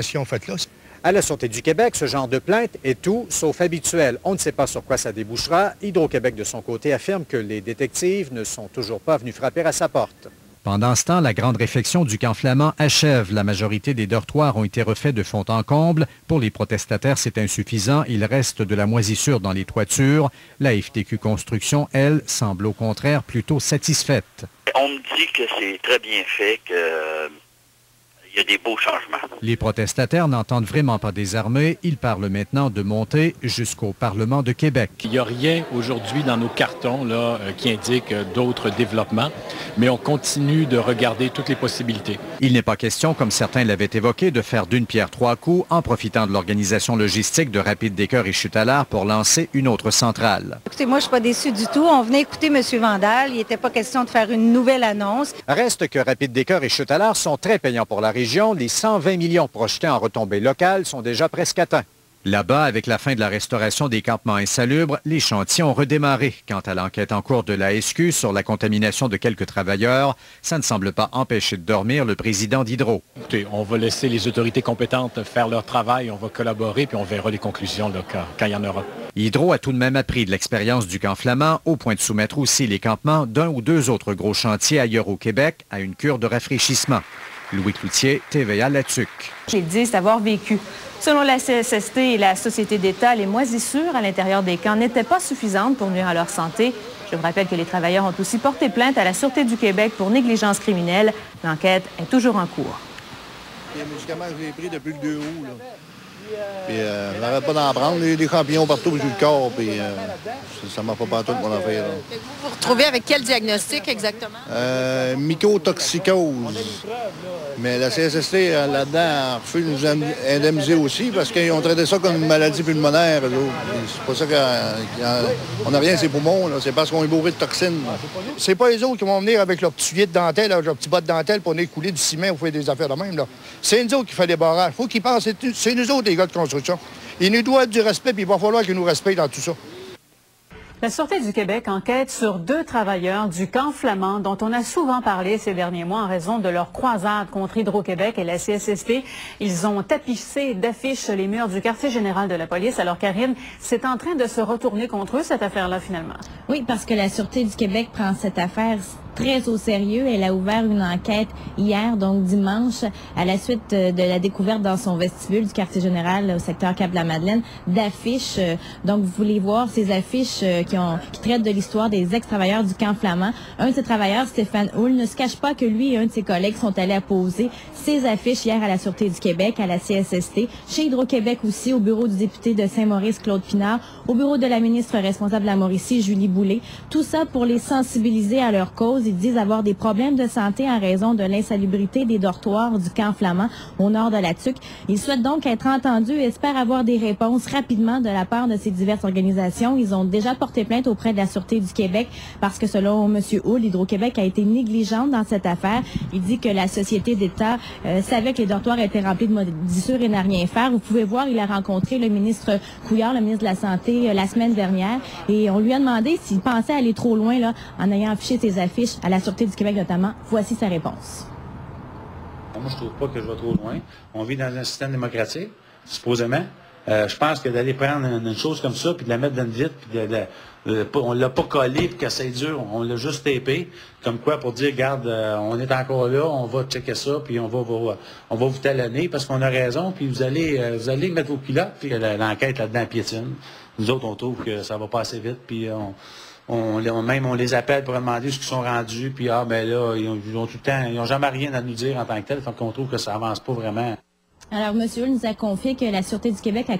Faites là. À la Sûreté du Québec, ce genre de plainte est tout sauf habituel. On ne sait pas sur quoi ça débouchera. Hydro-Québec, de son côté, affirme que les détectives ne sont toujours pas venus frapper à sa porte. Pendant ce temps, la grande réfection du camp flamand achève. La majorité des dortoirs ont été refaits de fond en comble. Pour les protestataires, c'est insuffisant. Il reste de la moisissure dans les toitures. La FTQ Construction, elle, semble au contraire plutôt satisfaite. On me dit que c'est très bien fait, qu'il y a des beaux changements. Les protestataires n'entendent vraiment pas désarmer. Ils parlent maintenant de monter jusqu'au Parlement de Québec. Il n'y a rien aujourd'hui dans nos cartons là, qui indique d'autres développements, mais on continue de regarder toutes les possibilités. Il n'est pas question, comme certains l'avaient évoqué, de faire d'une pierre trois coups en profitant de l'organisation logistique de Rapide Décœur et Chute-à-L'Art pour lancer une autre centrale. Écoutez, moi, je ne suis pas déçue du tout. On venait écouter M. Vandal. Il n'était pas question de faire une nouvelle annonce. Reste que Rapide Décœur et Chute-à-L'Art sont très payants pour la région. Les 120 millions projetés en retombées locales sont déjà presque atteints. Là-bas, avec la fin de la restauration des campements insalubres, les chantiers ont redémarré. Quant à l'enquête en cours de la SQ sur la contamination de quelques travailleurs, ça ne semble pas empêcher de dormir le président d'Hydro. Écoutez, on va laisser les autorités compétentes faire leur travail, on va collaborer, puis on verra les conclusions là, quand il y en aura. Hydro a tout de même appris de l'expérience du camp flamand, au point de soumettre aussi les campements d'un ou deux autres gros chantiers ailleurs au Québec à une cure de rafraîchissement. Louis Cloutier, TVA Latuc. Ils disent avoir vécu. Selon la CSST et la Société d'État, les moisissures à l'intérieur des camps n'étaient pas suffisantes pour nuire à leur santé. Je vous rappelle que les travailleurs ont aussi porté plainte à la Sûreté du Québec pour négligence criminelle. L'enquête est toujours en cours. Les médicaments que j'ai pris depuis le 2 août, là. Puis, je n'arrête pas d'en prendre, des champignons partout sur le corps, puis ça m'a pas partout mon affaire. Là. Vous vous retrouvez avec quel diagnostic exactement? Mycotoxicose. Mais la CSST, là-dedans, refuse de nous indemniser aussi parce qu'ils ont traité ça comme une maladie pulmonaire. C'est pas ça qu'on n'a rien à ses poumons, c'est parce qu'on est bourré de toxines. C'est pas les autres qui vont venir avec leur petit soulier de dentelle, leur petit bas de dentelle pour venir couler du ciment ou faire des affaires de même. Là. C'est nous autres qui fait des barrages. Faut qu'ils pensent, c'est nous autres, les gars de construction. Ils nous doivent du respect, puis il va falloir qu'ils nous respectent dans tout ça. La Sûreté du Québec enquête sur 2 travailleurs du camp flamand dont on a souvent parlé ces derniers mois en raison de leur croisade contre Hydro-Québec et la CSST. Ils ont tapissé d'affiches les murs du quartier général de la police. Alors Karine, c'est en train de se retourner contre eux cette affaire-là finalement. Oui, parce que la Sûreté du Québec prend cette affaire très au sérieux. Elle a ouvert une enquête hier, donc dimanche, à la suite de la découverte dans son vestibule du quartier général au secteur Cap-de-la-Madeleine d'affiches. Donc, vous voulez voir ces affiches qui traitent de l'histoire des ex-travailleurs du camp flamand. Un de ces travailleurs, Stéphane Houle, ne se cache pas que lui et un de ses collègues sont allés apposer ces affiches hier à la Sûreté du Québec, à la CSST, chez Hydro-Québec aussi, au bureau du député de Saint-Maurice, Claude Pinard, au bureau de la ministre responsable de la Mauricie, Julie Boulay. Tout ça pour les sensibiliser à leur cause. Ils disent avoir des problèmes de santé en raison de l'insalubrité des dortoirs du camp flamand au nord de la Tuque. Ils souhaitent donc être entendus et espèrent avoir des réponses rapidement de la part de ces diverses organisations. Ils ont déjà porté plainte auprès de la Sûreté du Québec parce que selon M. Houle, Hydro-Québec a été négligente dans cette affaire. Il dit que la Société d'État savait que les dortoirs étaient remplis de moisissures et n'a rien faire. Vous pouvez voir, il a rencontré le ministre Couillard, le ministre de la Santé, la semaine dernière et on lui a demandé s'il pensait aller trop loin là, en ayant affiché ses affiches à la Sûreté du Québec notamment. Voici sa réponse. Moi, je trouve pas que je vais trop loin. On vit dans un système démocratique, supposément. Je pense que d'aller prendre une chose comme ça, puis de la mettre dans une vitre, puis on l'a pas collé, puis que c'est dur, on l'a juste tapé, comme quoi pour dire, regarde, on est encore là, on va checker ça, puis on va vous talonner, parce qu'on a raison, puis vous allez mettre vos culottes, puis l'enquête là-dedans piétine. Nous autres, on trouve que ça va pas assez vite, puis on les appelle pour demander ce qu'ils sont rendus, puis ben là, ils ont tout le temps, ils n'ont jamais rien à nous dire en tant que tel, donc on trouve que ça avance pas vraiment. Alors, M. Houle nous a confié que la Sûreté du Québec a